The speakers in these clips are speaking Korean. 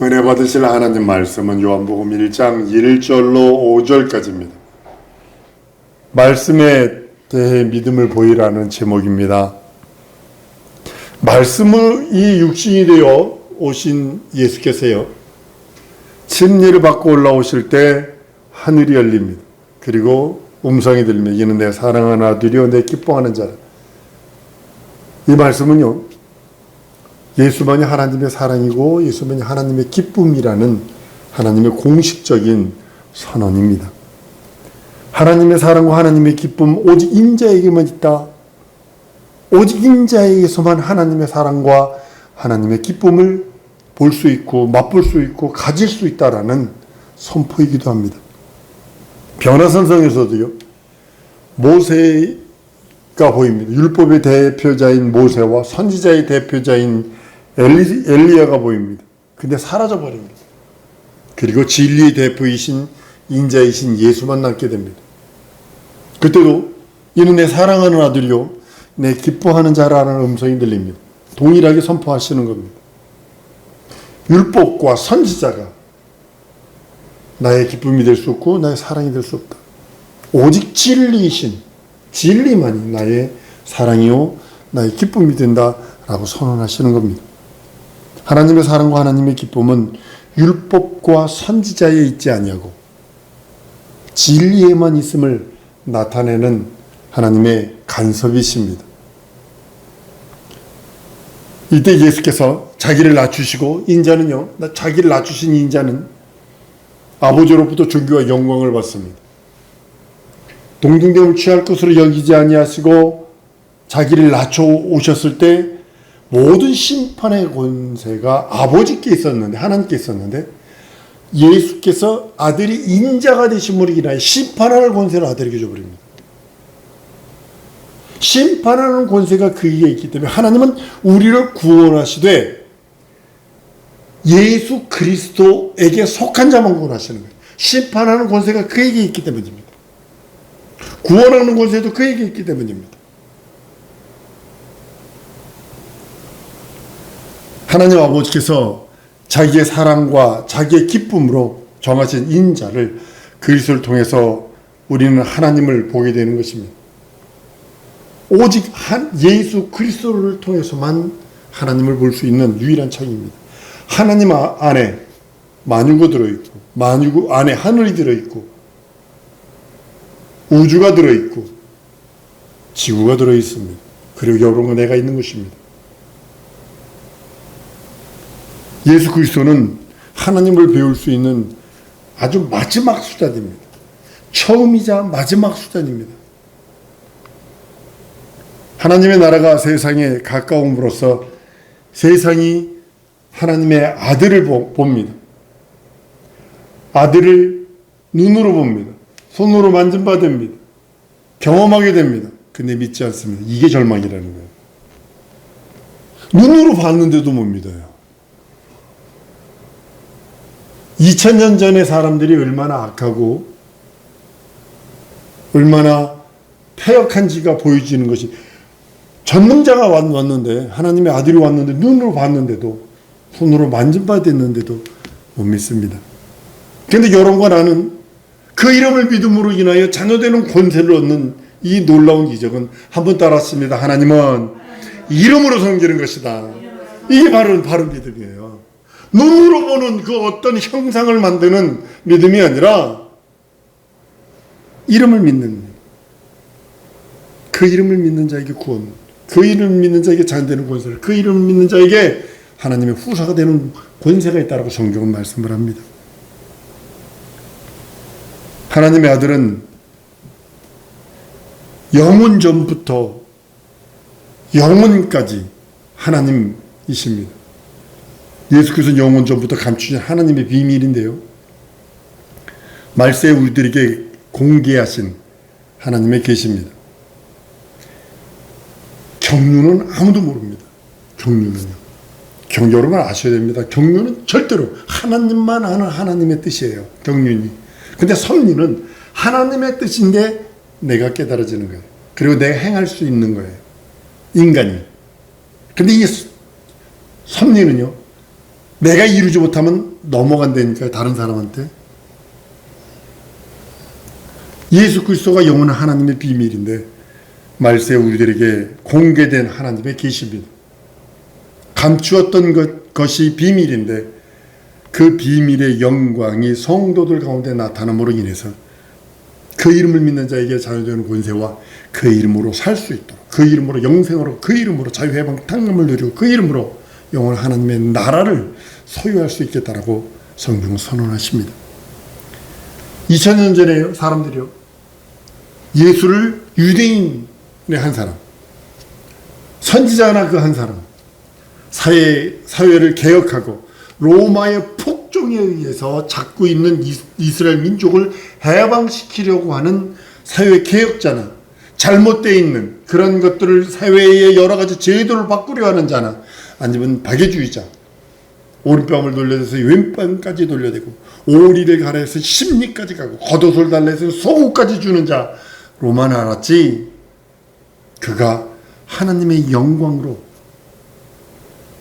은혜 받으실 하나님 말씀은 요한복음 1장 1절로 5절까지입니다. 말씀에 대해 믿음을 보이라는 제목입니다. 말씀이 육신이 되어 오신 예수께서요, 진리를 받고 올라오실 때 하늘이 열립니다. 그리고 음성이 들리며 이는 내 사랑하는 아들이요 내 기뻐하는 자라. 이 말씀은요, 예수만이 하나님의 사랑이고 예수만이 하나님의 기쁨이라는 하나님의 공식적인 선언입니다. 하나님의 사랑과 하나님의 기쁨 오직 인자에게만 있다. 오직 인자에게서만 하나님의 사랑과 하나님의 기쁨을 볼 수 있고 맛볼 수 있고 가질 수 있다라는 선포이기도 합니다. 변화선상에서도요, 모세가 보입니다. 율법의 대표자인 모세와 선지자의 대표자인 엘리야가 보입니다. 근데 사라져 버립니다. 그리고 진리의 대표이신 인자이신 예수만 남게 됩니다. 그때도 이는 내 사랑하는 아들이요 내 기뻐하는 자라는 음성이 들립니다. 동일하게 선포하시는 겁니다. 율법과 선지자가 나의 기쁨이 될 수 없고 나의 사랑이 될 수 없다. 오직 진리이신 진리만이 나의 사랑이요 나의 기쁨이 된다라고 선언하시는 겁니다. 하나님의 사랑과 하나님의 기쁨은 율법과 선지자에 있지 아니하고 진리에만 있음을 나타내는 하나님의 간섭이십니다. 이때 예수께서 자기를 낮추시고 인자는요, 자기를 낮추신 인자는 아버지로부터 존귀와 영광을 받습니다. 동등됨을 취할 것으로 여기지 아니하시고 자기를 낮춰 오셨을 때 모든 심판의 권세가 아버지께 있었는데, 하나님께 있었는데, 예수께서 아들이 인자가 되심으로 인하여 심판하는 권세를 아들에게 줘버립니다. 심판하는 권세가 그에게 있기 때문에 하나님은 우리를 구원하시되 예수 그리스도에게 속한 자만 구원하시는 거예요. 심판하는 권세가 그에게 있기 때문입니다. 구원하는 권세도 그에게 있기 때문입니다. 하나님 아버지께서 자기의 사랑과 자기의 기쁨으로 정하신 인자를 그리스도를 통해서 우리는 하나님을 보게 되는 것입니다. 오직 예수 그리스도를 통해서만 하나님을 볼 수 있는 유일한 창입니다. 하나님 안에 만유가 들어있고 만유 안에 하늘이 들어있고 우주가 들어있고 지구가 들어있습니다. 그리고 여러분과 내가 있는 것입니다. 예수 그리스도는 하나님을 배울 수 있는 아주 마지막 수단입니다. 처음이자 마지막 수단입니다. 하나님의 나라가 세상에 가까움으로써 세상이 하나님의 아들을 봅니다. 아들을 눈으로 봅니다. 손으로 만져봐 됩니다. 경험하게 됩니다. 근데 믿지 않습니다. 이게 절망이라는 거예요. 눈으로 봤는데도 못 믿어요. 2000년 전의 사람들이 얼마나 악하고 얼마나 패역한지가 보여지는 것이, 전능자가 왔는데, 하나님의 아들이 왔는데 눈으로 봤는데도, 손으로 만져봐 됐는데도 못 믿습니다. 그런데 여러분과 나는 그 이름을 믿음으로 인하여 자녀되는 권세를 얻는 이 놀라운 기적은 한번 따랐습니다. 하나님은 이름으로 섬기는 것이다. 이게 바로 믿음이에요. 눈으로 보는 그 어떤 형상을 만드는 믿음이 아니라 이름을 믿는, 그 이름을 믿는 자에게 구원, 그 이름을 믿는 자에게 자녀되는 권세를, 그 이름을 믿는 자에게 하나님의 후사가 되는 권세가 있다라고 성경은 말씀을 합니다. 하나님의 아들은 영원 전부터 영원까지 하나님이십니다. 예수 그리스도는 영원 전부터 감추신 하나님의 비밀인데요, 말세에 우리들에게 공개하신 하나님의 계시입니다. 경륜은 아무도 모릅니다. 경륜은요, 여러분 아셔야 됩니다. 경륜은 절대로 하나님만 아는 하나님의 뜻이에요. 경륜이. 근데 섭리는 하나님의 뜻인데 내가 깨달아지는 거예요. 그리고 내가 행할 수 있는 거예요. 인간이. 근데 이 섭리는요, 내가 이루지 못하면 넘어간다니까요, 다른 사람한테. 예수 그리스도가 영원한 하나님의 비밀인데 말세 우리들에게 공개된 하나님의 계시입니다. 감추었던 것이 비밀인데 그 비밀의 영광이 성도들 가운데 나타남으로 인해서 그 이름을 믿는 자에게 자유되는 권세와 그 이름으로 살 수 있도록, 그 이름으로 영생으로, 그 이름으로 자유해방 탕감을 누리고 그 이름으로 영원한 하나님의 나라를 소유할 수 있겠다라고 성경은 선언하십니다. 2000년 전에 사람들이요, 예수를 유대인의 한 사람, 선지자나 그 한 사람, 사회를 개혁하고 로마의 폭정에 의해서 잡고 있는 이스라엘 민족을 해방시키려고 하는 사회 개혁자나, 잘못되어 있는 그런 것들을 사회의 여러 가지 제도를 바꾸려 하는 자나, 아니면 박애주의자, 오른뺨을 돌려대서 왼뺨까지 돌려대고 오리를 갈아서 심리까지 가고 겉옷을 달래서 속옷까지 주는 자로만 알았지, 그가 하나님의 영광으로,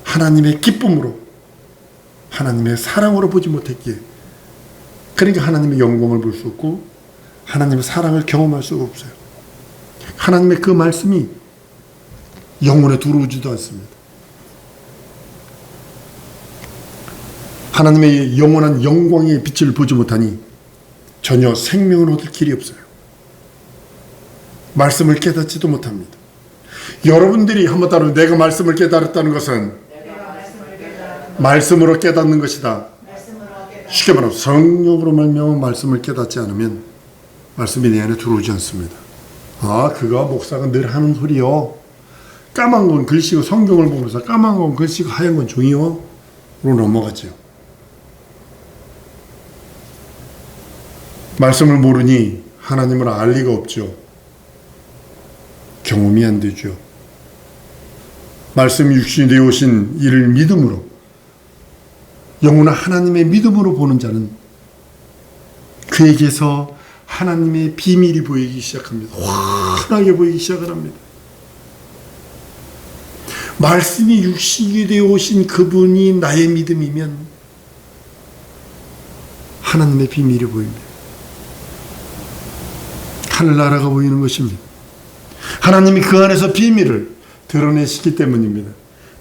하나님의 기쁨으로, 하나님의 사랑으로 보지 못했기에, 그러니까 하나님의 영광을 볼 수 없고 하나님의 사랑을 경험할 수가 없어요. 하나님의 그 말씀이 영혼에 들어오지도 않습니다. 하나님의 영원한 영광의 빛을 보지 못하니 전혀 생명을 얻을 길이 없어요. 말씀을 깨닫지도 못합니다. 여러분들이 한번 따로 내가 말씀을 깨달았다는 것은 말씀으로 깨닫는 것이다. 쉽게 말하면 성령으로 말미암아 말씀을 깨닫지 않으면 말씀이 내 안에 들어오지 않습니다. 아, 그거 목사가 늘 하는 소리요, 까만 건 글씨고 성경을 보면서 까만 건 글씨고 하얀 건 종이요 로 넘어가죠. 말씀을 모르니 하나님을 알 리가 없죠. 경험이 안 되죠. 말씀이 육신이 되어 오신 이를 믿음으로, 영원한 하나님의 믿음으로 보는 자는 그에게서 하나님의 비밀이 보이기 시작합니다. 환하게 보이기 시작을 합니다. 말씀이 육신이 되어 오신 그분이 나의 믿음이면 하나님의 비밀이 보입니다. 하늘나라가 보이는 것입니다. 하나님이 그 안에서 비밀을 드러내시기 때문입니다.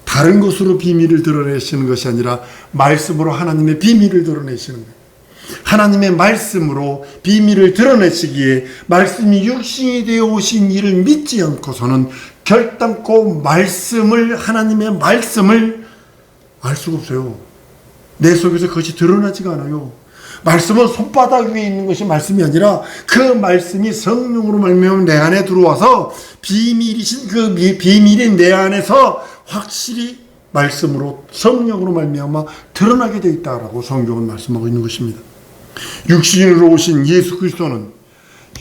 다른 것으로 비밀을 드러내시는 것이 아니라 말씀으로 하나님의 비밀을 드러내시는 거예요. 하나님의 말씀으로 비밀을 드러내시기에 말씀이 육신이 되어 오신 이를 믿지 않고서는 결단코 하나님의 말씀을 알 수가 없어요. 내 속에서 그것이 드러나지가 않아요. 말씀은 손바닥 위에 있는 것이 말씀이 아니라 그 말씀이 성령으로 말미암아 내 안에 들어와서 비밀이신 그 비밀이 내 안에서 확실히 말씀으로 성령으로 말미암아 드러나게 되어 있다라고 성경은 말씀하고 있는 것입니다. 육신으로 오신 예수 그리스도는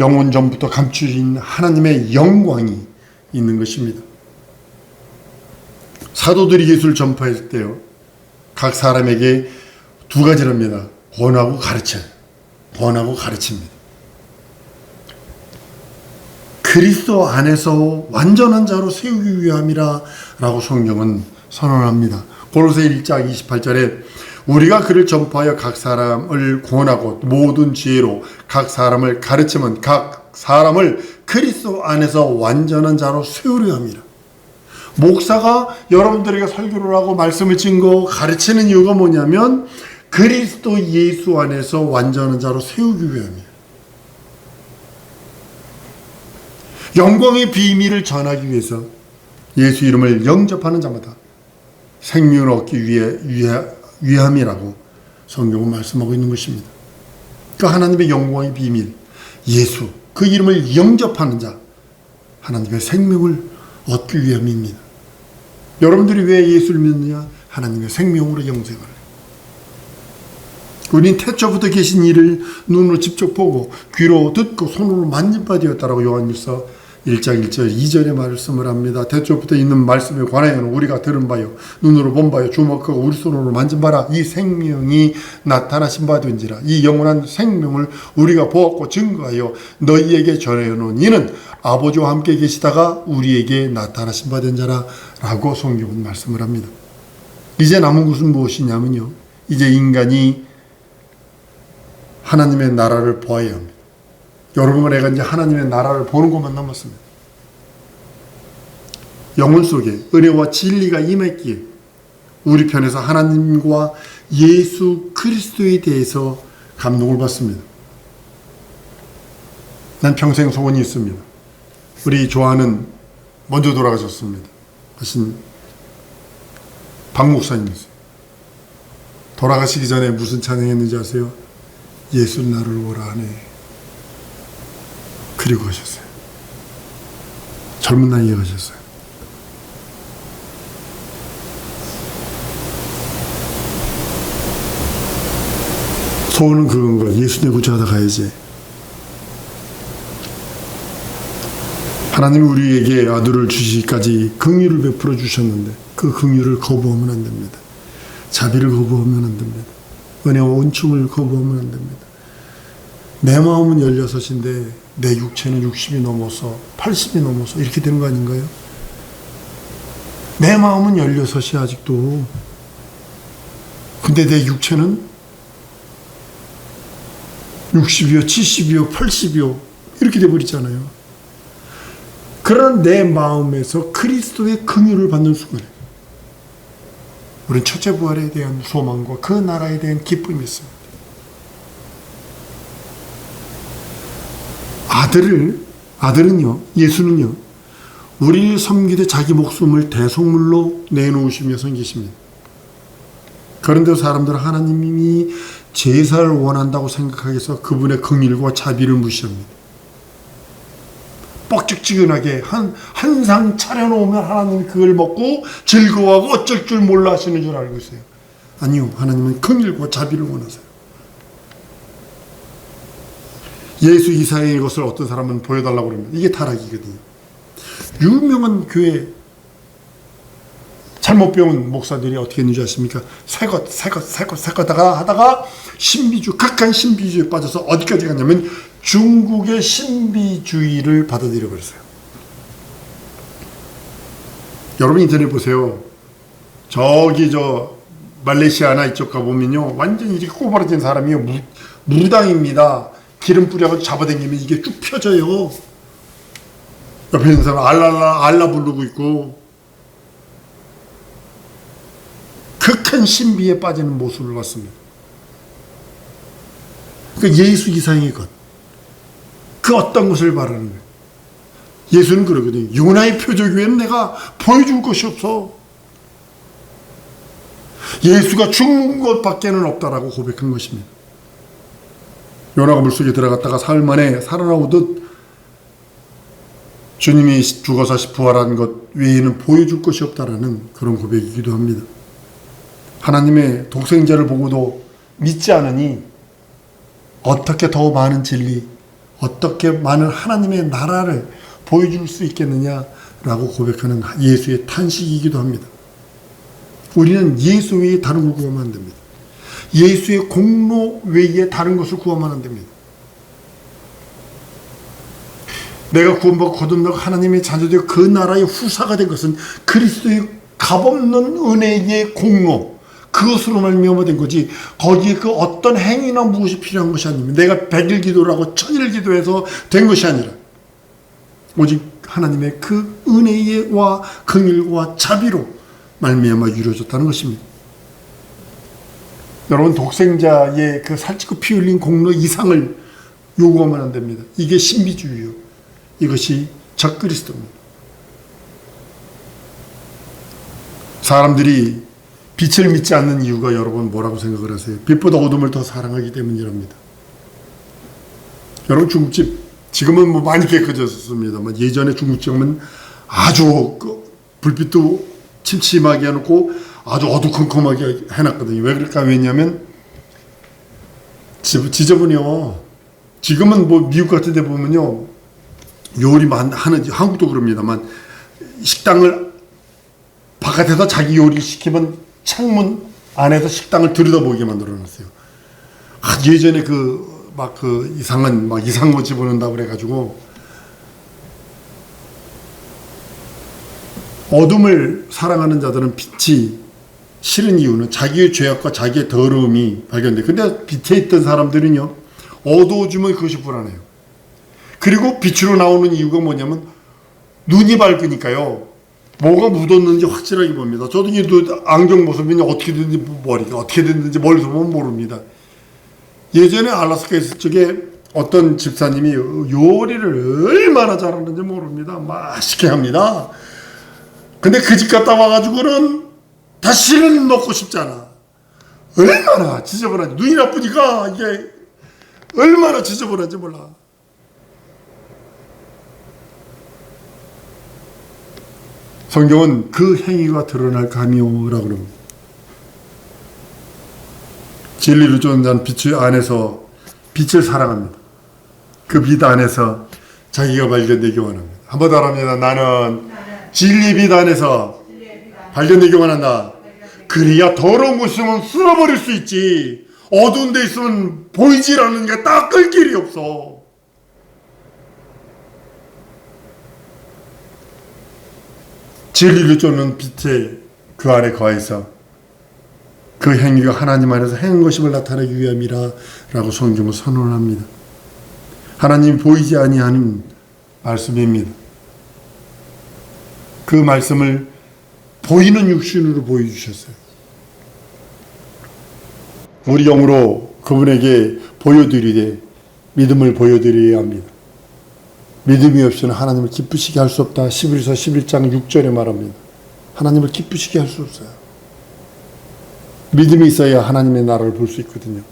영원 전부터 감추인 하나님의 영광이 있는 것입니다. 사도들이 예수를 전파했을 때요, 각 사람에게 두 가지랍니다. 권하고 가르쳐요. 권하고 가르칩니다. 그리스도 안에서 완전한 자로 세우기 위함이라 라고 성경은 선언합니다. 고로새 1장 28절에 우리가 그를 전파하여 각 사람을 권하고 모든 지혜로 각 사람을 가르치면 각 사람을 그리스도 안에서 완전한 자로 세우려 합니다. 목사가 여러분들에게 설교를 하고 말씀을 증거 가르치는 이유가 뭐냐면 그리스도 예수 안에서 완전한 자로 세우기 위함이에요. 영광의 비밀을 전하기 위해서 예수 이름을 영접하는 자마다 생명을 얻기 위함이라고 성경은 말씀하고 있는 것입니다. 그 하나님의 영광의 비밀, 예수, 그 이름을 영접하는 자, 하나님의 생명을 얻기 위함입니다. 여러분들이 왜 예수를 믿느냐? 하나님의 생명으로 영생을. 우린 태초부터 계신 이를 눈으로 직접 보고 귀로 듣고 손으로 만진 바 되었다라고 요한일서 1장 1절 2절에 말씀을 합니다. 태초부터 있는 말씀에 관하여는 우리가 들은 바요 눈으로 본 바요 주목하고 우리 손으로 만진 바라. 이 생명이 나타나신 바 된지라. 이 영원한 생명을 우리가 보았고 증거하여 너희에게 전하여놓은 이는 아버지와 함께 계시다가 우리에게 나타나신 바 된 자라 라고 성경은 말씀을 합니다. 이제 남은 것은 무엇이냐면요, 이제 인간이 하나님의 나라를 보아야 합니다. 여러분과 내가 이제 하나님의 나라를 보는 것만 남았습니다. 영혼 속에 은혜와 진리가 임했기에 우리 편에서 하나님과 예수 그리스도에 대해서 감동을 받습니다. 난 평생 소원이 있습니다. 우리 조아는 먼저 돌아가셨습니다. 하신 박 목사님이세요. 돌아가시기 전에 무슨 찬양했는지 아세요? 예수 나를 오라 하네. 그리고 가셨어요. 젊은 나이에 가셨어요. 소원은 그건 거야. 예수 내 구주하다 가야지. 하나님이 우리에게 아들을 주시기까지 긍휼을 베풀어 주셨는데 그 긍휼을 거부하면 안 됩니다. 자비를 거부하면 안 됩니다. 은혜와 온충을 거부하면 안 됩니다. 내 마음은 16인데 내 육체는 60이 넘어서 80이 넘어서 이렇게 되는 거 아닌가요? 내 마음은 16이 아직도. 근데 내 육체는 60이요, 70이요, 80이요 이렇게 돼버리잖아요. 그런 내 마음에서 그리스도의 긍휼을 받는 순간에 우리는 첫째 부활에 대한 소망과 그 나라에 대한 기쁨이 있습니다. 아들은요, 예수는요, 우리를 섬기되 자기 목숨을 대속물로 내놓으시며 섬기십니다. 그런데 사람들은 하나님이 제사를 원한다고 생각하기서 그분의 긍휼과 자비를 무시합니다. 뻑적지근하게 한 상 차려놓으면 하나님이 그걸 먹고 즐거워하고 어쩔 줄 몰라 하시는 줄 알고 있어요. 아니요, 하나님은 긍휼과 자비를 원하세요. 예수 이상의 것을 어떤 사람은 보여달라고 그럽니다. 이게 타락이거든요. 유명한 교회 잘못 배운 목사들이 어떻게 했는지 아십니까? 새것 하다가 각한 신비주의에 빠져서 어디까지 갔냐면 중국의 신비주의를 받아들여 버렸어요. 여러분 인터넷 보세요. 저기 말레이시아나 이쪽 가보면요, 완전히 이렇게 꼬부라진 사람이요, 무당입니다. 기름 뿌려서 잡아당기면 이게 쭉 펴져요. 옆에 있는 사람 알라 부르고 있고 극한 신비에 빠지는 모습을 봤습니다. 그러니까 예수 이상의 것, 그 어떤 것을 말하는 거예요. 예수는 그러거든요. 요나의 표적에는 내가 보여줄 것이 없어. 예수가 죽는 것밖에는 없다라고 고백한 것입니다. 요나가 물속에 들어갔다가 사흘 만에 살아나오듯 주님이 죽어서 부활한 것 외에는 보여줄 것이 없다라는 그런 고백이기도 합니다. 하나님의 독생자를 보고도 믿지 않으니 어떻게 더 많은 진리, 어떻게 많은 하나님의 나라를 보여줄 수 있겠느냐라고 고백하는 예수의 탄식이기도 합니다. 우리는 예수 외에 다른 걸 구하면 안 됩니다. 예수의 공로 외에 다른 것을 구하면 안 됩니다. 내가 구원받고 거듭나고 하나님의 자녀되어 그 나라의 후사가 된 것은 그리스도의 값없는 은혜의 공로, 그것으로 말미암아 된 거지, 거기에 그 어떤 행위나 무엇이 필요한 것이 아닙니다. 내가 100일 기도를 하고 1000일 기도해서 된 것이 아니라 오직 하나님의 그 은혜와 긍휼과 자비로 말미암아 이루어졌다는 것입니다. 여러분, 독생자의 그 살찌고 피 흘린 공로 이상을 요구하면 안 됩니다. 이게 신비주의요. 이것이 적그리스도입니다. 사람들이 빛을 믿지 않는 이유가 여러분 뭐라고 생각을 하세요? 빛보다 어둠을 더 사랑하기 때문이랍니다. 여러분, 중국집 지금은 뭐 많이 깨끗해졌습니다만 예전에 중국집은 아주 불빛도 침침하게 해놓고 아주 어두컴컴하게 해놨거든요. 왜 그럴까? 왜냐하면 지저분해요. 지금은 뭐 미국 같은 데 보면요, 요리 하는, 한국도 그럽니다만, 식당을 바깥에서 자기 요리 시키면 창문 안에서 식당을 들여다보게 만들어놨어요. 예전에 이상한 거 집어넣는다고 그래가지고 어둠을 사랑하는 자들은 빛이 싫은 이유는 자기의 죄악과 자기의 더러움이 발견돼. 근데 빛에 있던 사람들은요, 어두워지면 그것이 불안해요. 그리고 빛으로 나오는 이유가 뭐냐면 눈이 밝으니까요, 뭐가 묻었는지 확실하게 봅니다. 저도 이 안경 모습이 어떻게 됐는지, 머리가 어떻게 됐는지 멀리서 보면 모릅니다. 예전에 알래스카에 있을 적에 어떤 집사님이 요리를 얼마나 잘하는지 모릅니다. 맛있게 합니다. 근데 그 집 갔다 와가지고는 다시는 먹고 싶잖아. 얼마나 지저분한지. 눈이 나쁘니까 이게 얼마나 지저분한지 몰라. 성경은 그 행위가 드러날 감이 오라고 그럽니다. 진리로 쫓는 자는 빛 안에서 빛을 사랑합니다. 그 빛 안에서 자기가 발견되기 원합니다. 한번 더 합니다. 나는 진리 빛 안에서 발견되기 원한다. 그래야 더러운 곳 있으면 쓸어버릴 수 있지. 어두운 데 있으면 보이질 않는 게 닦을 길이 없어. 진리를 쫓는 빛에 그 안에 거해서 그 행위가 하나님 안에서 행한 것임을 나타내기 위함이라 라고 성경은 선언합니다. 하나님이 보이지 아니하는 말씀입니다. 그 말씀을 보이는 육신으로 보여주셨어요. 우리 영으로 그분에게 보여드리되 믿음을 보여드려야 합니다. 믿음이 없이는 하나님을 기쁘시게 할 수 없다. 히브리서 11장 6절에 말합니다. 하나님을 기쁘시게 할 수 없어요. 믿음이 있어야 하나님의 나라를 볼 수 있거든요.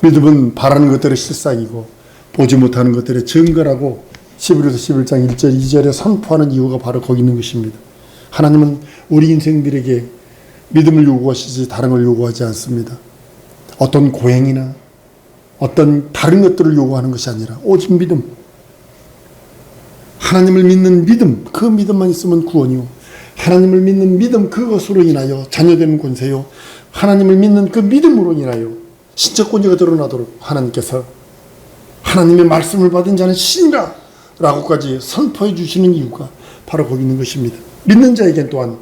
믿음은 바라는 것들의 실상이고 보지 못하는 것들의 증거라고 히브리서 11장 1절 2절에 선포하는 이유가 바로 거기 있는 것입니다. 하나님은 우리 인생들에게 믿음을 요구하시지 다른 걸 요구하지 않습니다. 어떤 고행이나 어떤 다른 것들을 요구하는 것이 아니라 오직 믿음, 하나님을 믿는 믿음, 그 믿음만 있으면 구원이요, 하나님을 믿는 믿음, 그것으로 인하여 자녀되는 권세요, 하나님을 믿는 그 믿음으로 인하여 신적 권위가 드러나도록 하나님께서 하나님의 말씀을 받은 자는 신이라 라고까지 선포해 주시는 이유가 바로 거기 있는 것입니다. 믿는 자에겐 또한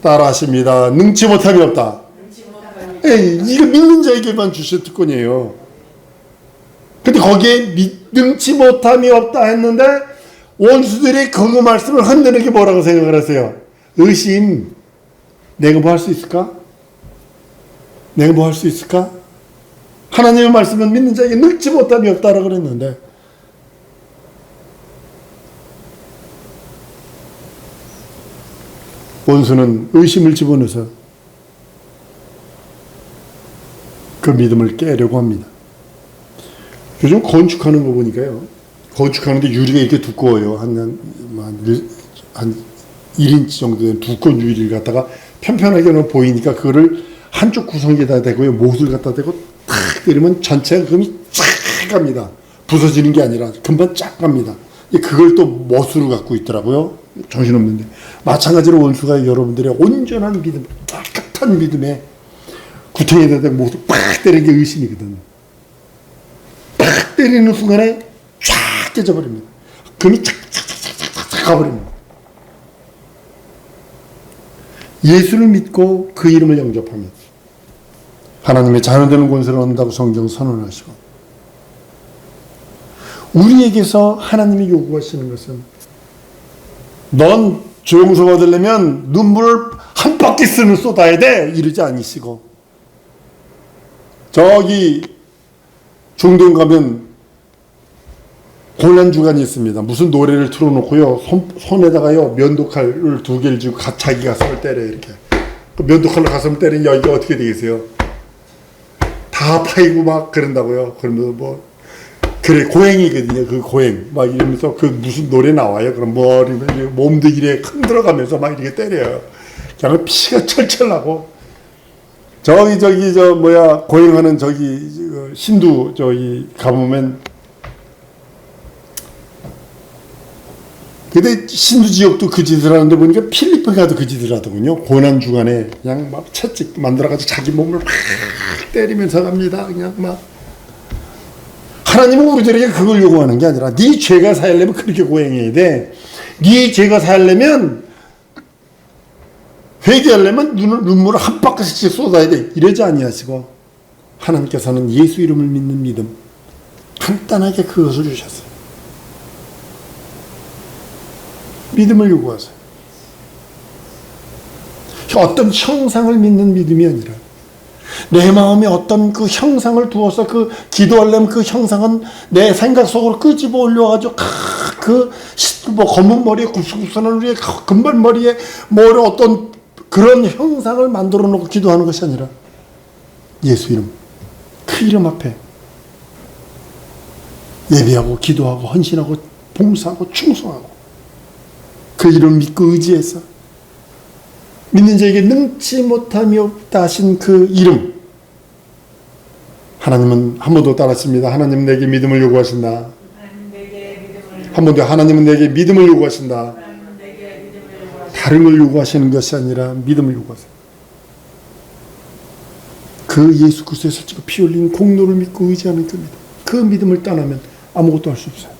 따라 하십니다. 능치 못함이 없다. 이거 믿는 자에게만 주실 특권이에요. 근데 거기에 능치 못함이 없다 했는데 원수들이 그 말씀을 흔드는 게 뭐라고 생각을 하세요? 의심. 내가 뭐 할 수 있을까? 내가 뭐 할 수 있을까? 하나님의 말씀은 믿는 자에게 능치 못함이 없다라고 그랬는데 원수는 의심을 집어넣어서 그 믿음을 깨려고 합니다. 요즘 건축하는 거 보니까요, 건축하는데 유리가 이렇게 두꺼워요. 한 1인치 정도 되는 두꺼운 유리를 갖다가 편편하게 보이니까 그거를 한쪽 구성에다 대고요, 못을 갖다 대고 탁 때리면 전체가 금이 쫙 갑니다. 부서지는 게 아니라 금방 쫙 갑니다. 그걸 또 못으로 갖고 있더라고요. 정신없는데. 마찬가지로 원수가 여러분들의 온전한 믿음, 깨끗한 믿음에 구덩이에다 대고 못을 팍 때리는 게 의심이거든요. 팍 때리는 순간에 쫙 깨져버립니다. 금이 착착착착착 가버립니다. 예수를 믿고 그 이름을 영접하면 하나님의 자녀되는 권세를 얻는다고 성경 선언하시고, 우리에게서 하나님이 요구하시는 것은 넌 조용서 받으려면 눈물을 한 바퀴스는 쏟아야 돼 이러지 않으시고, 저기 중동 가면 고난주간이 있습니다. 무슨 노래를 틀어놓고요, 손에다가요 면도칼을 2개를 쥐고 자기 가슴을 때려요. 이렇게 그 면도칼로 가슴을 때리면 여기가 어떻게 되겠어요? 다 파이고 막 그런다고요. 그러면서 뭐 그래 고행이거든요. 그 고행 막 이러면서 그 무슨 노래 나와요. 그럼 머리를 몸도 이래 흔들어가면서 막 이렇게 때려요. 그냥 피가 철철 나고, 저기 저 뭐야 고행하는 저기 신두 저기 가보면, 근데 신두 지역도 그 짓을 하는데 보니까 필리핀 가도 그 짓을 하더군요. 고난 주간에 그냥 막 채찍 만들어가지고 자기 몸을 막 때리면서 갑니다. 그냥 막. 하나님은 우리들에게 그걸 요구하는 게 아니라 네 죄가 사하려면 그렇게 고행해야 돼. 네 죄가 사하려면 회개하려면 눈물을 한 바퀴씩 쏟아야 돼. 이러지 아니하시고 하나님께서는 예수 이름을 믿는 믿음, 간단하게 그것을 주셨어요. 믿음을 요구하세요. 어떤 형상을 믿는 믿음이 아니라 내 마음에 어떤 그 형상을 두어서 그 기도하려면 그 형상은 내 생각 속으로 끄집어 올려가지고 뭐 검은 머리에 굽슬굽슬한 우리의 금발 머리에 뭐 어떤 그런 형상을 만들어 놓고 기도하는 것이 아니라 예수 이름, 그 이름 앞에 예배하고 기도하고 헌신하고 봉사하고 충성하고 그 이름 믿고 의지해서 믿는 자에게 능치 못함이 없다 하신 그 이름, 하나님은 한 번 더 따랐습니다. 하나님은 내게 믿음을 요구하신다. 한 번 더, 하나님은 내게 믿음을 요구하신다. 다른 걸 요구하시는 것이 아니라 믿음을 요구하세요. 그 예수 그리스도의 살찌고 피 흘린 공로를 믿고 의지하는 그 믿음, 그 믿음을 떠나면 아무것도 할 수 없어요.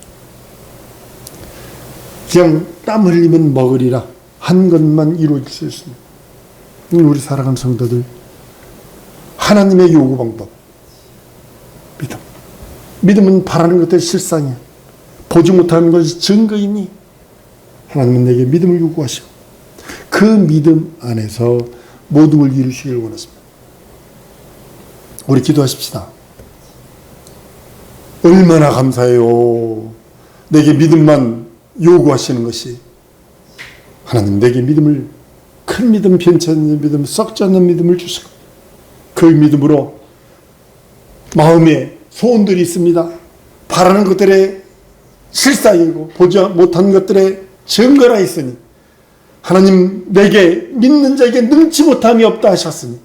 그냥 땀 흘리면 먹으리라 한 것만 이루어질 수 있습니다. 우리 사랑하는 성도들, 하나님의 요구 방법, 믿음. 믿음은 바라는 것들의 실상이야. 보지 못하는 것이 증거이니 하나님은 내게 믿음을 요구하시고 그 믿음 안에서 모든 걸 이루시길 원하십니다. 우리 기도하십시다. 얼마나 감사해요. 내게 믿음만 요구하시는 것이. 하나님 내게 믿음을, 큰 믿음, 변치 않는 믿음, 썩지 않는 믿음을 주시고 그 믿음으로 마음에 소원들이 있습니다. 바라는 것들의 실상이고 보지 못한 것들의 증거라 있으니 하나님 내게 믿는 자에게 능치 못함이 없다 하셨으니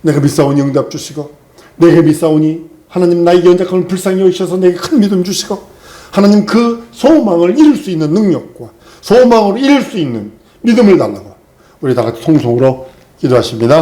내가 믿사오니 응답 주시고 내게 믿사오니 하나님 나에게 연약함을 불쌍히 여기셔서 내게 큰 믿음 주시고 하나님 그 소망을 이룰 수 있는 능력과 소망을 이룰 수 있는 믿음을 달라고 우리 다 같이 통성으로 기도하십니다.